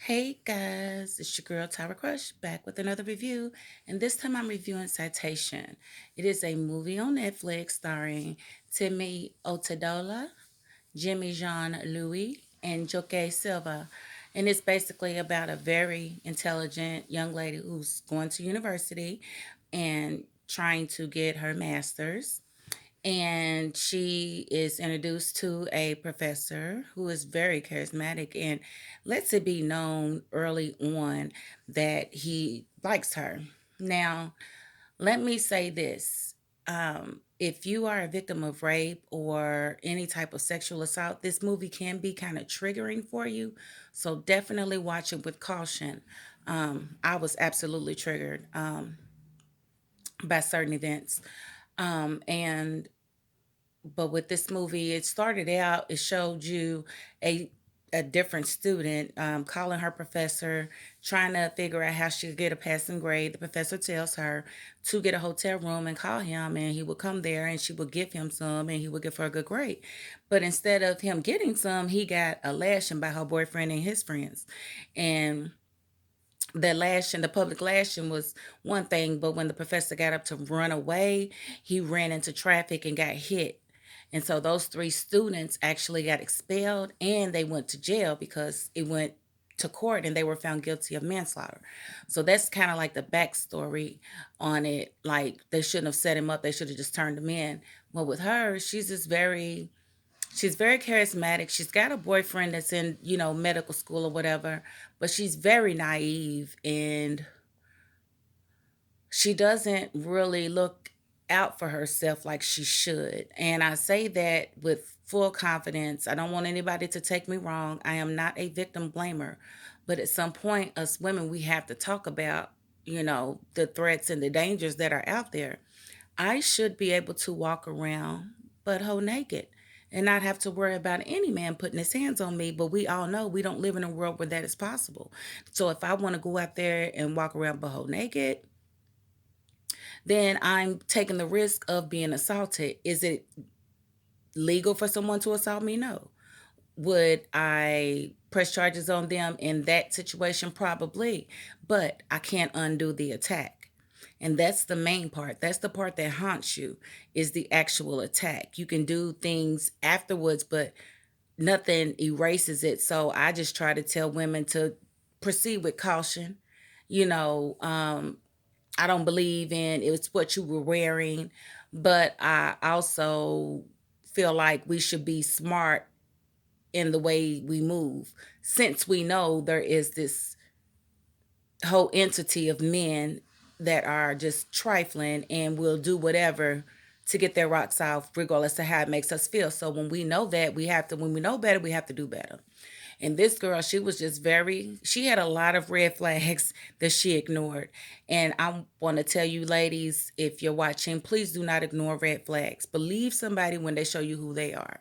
Hey guys, it's your girl Tyra Crush back with another review, and this time I'm reviewing Citation. It is a movie on Netflix starring Timmy Otedola, Jimmy Jean Louis, and Joke Silva. And it's basically about a very intelligent young lady who's going to university and trying to get her master's, and she is introduced to a professor who is very charismatic and lets it be known early on that he likes her. Now, let me say this. If you are a victim of rape or any type of sexual assault, this movie can be kind of triggering for you. So definitely watch it with caution. I was absolutely triggered by certain events. And but with this movie, it started out, it showed you a a different student calling her professor, trying to figure out how she could get a passing grade. The professor tells her to get a hotel room and call him, and he would come there and she would give him some and he would give her a good grade. But instead of him getting some, he got a lashing by her boyfriend and his friends. And the lashing, the public lashing was one thing, but when the professor got up to run away, he ran into traffic and got hit. And so those three students actually got expelled and they went to jail because it went to court and they were found guilty of manslaughter. So that's kind of like the backstory on it. Like they shouldn't have set him up, they should have just turned him in. Well, with her, she's very charismatic. She's got a boyfriend that's in, medical school or whatever, but she's very naive and she doesn't really look out for herself like she should. And I say that with full confidence. I don't want anybody to take me wrong. I am not a victim blamer. But at some point, us women, we have to talk about, the threats and the dangers that are out there. I should be able to walk around butt whole naked and not have to worry about any man putting his hands on me. But we all know we don't live in a world where that is possible. So if I want to go out there and walk around butt whole naked, then I'm taking the risk of being assaulted. Is it legal for someone to assault me? No. Would I press charges on them in that situation? Probably. But I can't undo the attack. And that's the main part. That's the part that haunts you is the actual attack. You can do things afterwards, but nothing erases it. So I just try to tell women to proceed with caution. You know, I don't believe in it's what you were wearing, but I also feel like we should be smart in the way we move since we know there is this whole entity of men that are just trifling and will do whatever to get their rocks off regardless of how it makes us feel. So when we know that, when we know better, we have to do better. And this girl, she was just she had a lot of red flags that she ignored. And I want to tell you, ladies, if you're watching, please do not ignore red flags. Believe somebody when they show you who they are.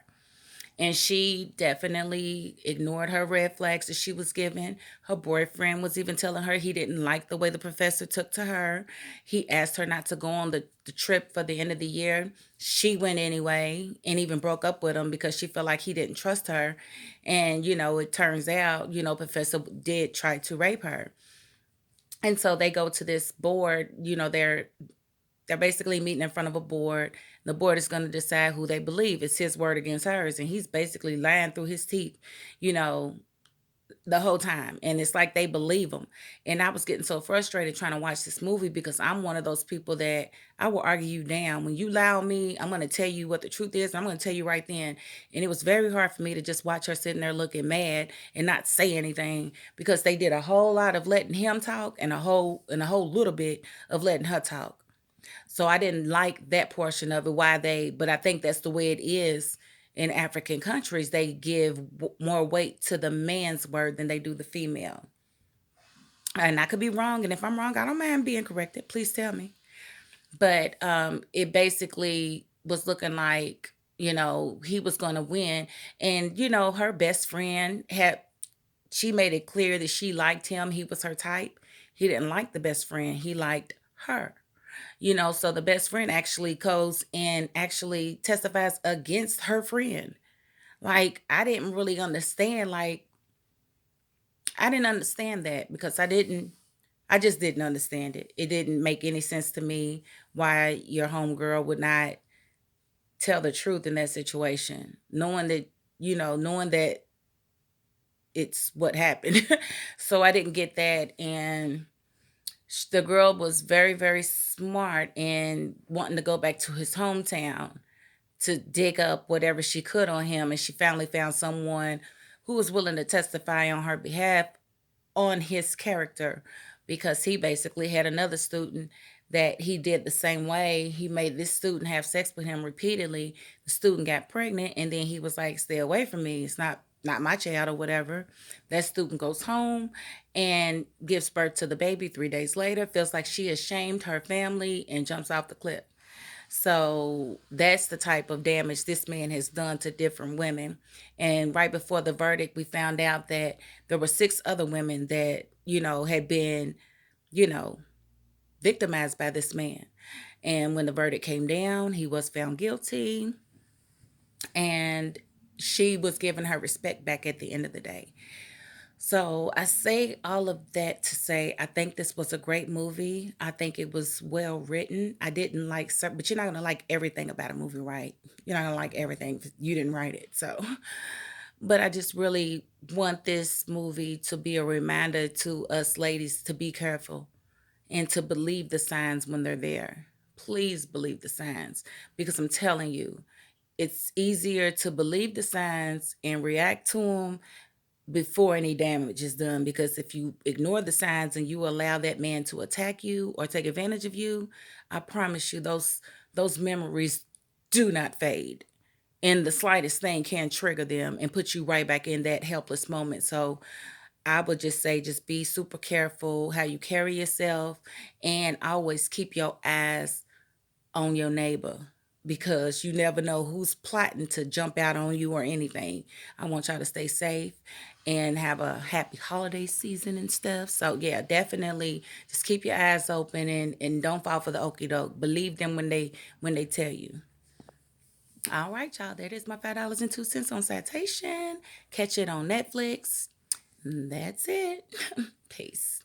And she definitely ignored her red flags that she was given. Her boyfriend was even telling her he didn't like the way the professor took to her. He asked her not to go on the trip for the end of the year. She went anyway and even broke up with him because she felt like he didn't trust her. And, it turns out, Professor did try to rape her. And so they go to this board, they're basically meeting in front of a board. The board is going to decide who they believe. It's his word against hers. And he's basically lying through his teeth, you know, the whole time. And it's like they believe him. And I was getting so frustrated trying to watch this movie because I'm one of those people that I will argue you down. When you lie on me, I'm going to tell you what the truth is. I'm going to tell you right then. And it was very hard for me to just watch her sitting there looking mad and not say anything because they did a whole lot of letting him talk and a whole little bit of letting her talk. So I didn't like that portion of it. But I think that's the way it is in African countries. They give more weight to the man's word than they do the female. And I could be wrong. And if I'm wrong, I don't mind being corrected. Please tell me. But it basically was looking like, he was going to win. And, her best friend she made it clear that she liked him. He was her type. He didn't like the best friend. He liked her. So the best friend actually goes and actually testifies against her friend. Like, I didn't really understand. Like, I didn't understand that because I just didn't understand it. It didn't make any sense to me why your homegirl would not tell the truth in that situation, knowing that it's what happened. So I didn't get that. And the girl was very, very smart and wanting to go back to his hometown to dig up whatever she could on him. And she finally found someone who was willing to testify on her behalf on his character, because he basically had another student that he did the same way. He made this student have sex with him repeatedly. The student got pregnant, and then he was like, "Stay away from me. It's not my child," or whatever. That student goes home and gives birth to the baby 3 days later, feels like she has shamed her family, and jumps off the cliff. So that's the type of damage this man has done to different women. And right before the verdict, we found out that there were six other women that, had been, you know, victimized by this man. And when the verdict came down, he was found guilty, and she was given her respect back at the end of the day. So I say all of that to say I think this was a great movie. I think it was well written. I didn't like certain, but you're not gonna like everything about a movie, right? You're not gonna like everything. You didn't write it, so. But I just really want this movie to be a reminder to us ladies to be careful and to believe the signs when they're there. Please believe the signs, because I'm telling you, it's easier to believe the signs and react to them before any damage is done, because if you ignore the signs and you allow that man to attack you or take advantage of you, I promise you those memories do not fade, and the slightest thing can trigger them and put you right back in that helpless moment. So I would just say, just be super careful how you carry yourself, and always keep your eyes on your neighbor, because you never know who's plotting to jump out on you or anything. I want y'all to stay safe and have a happy holiday season and stuff. So yeah, definitely just keep your eyes open, and don't fall for the okey doke. Believe them when they tell you. All right, y'all. That is my $5.02 on Citation. Catch it on Netflix. That's it. Peace.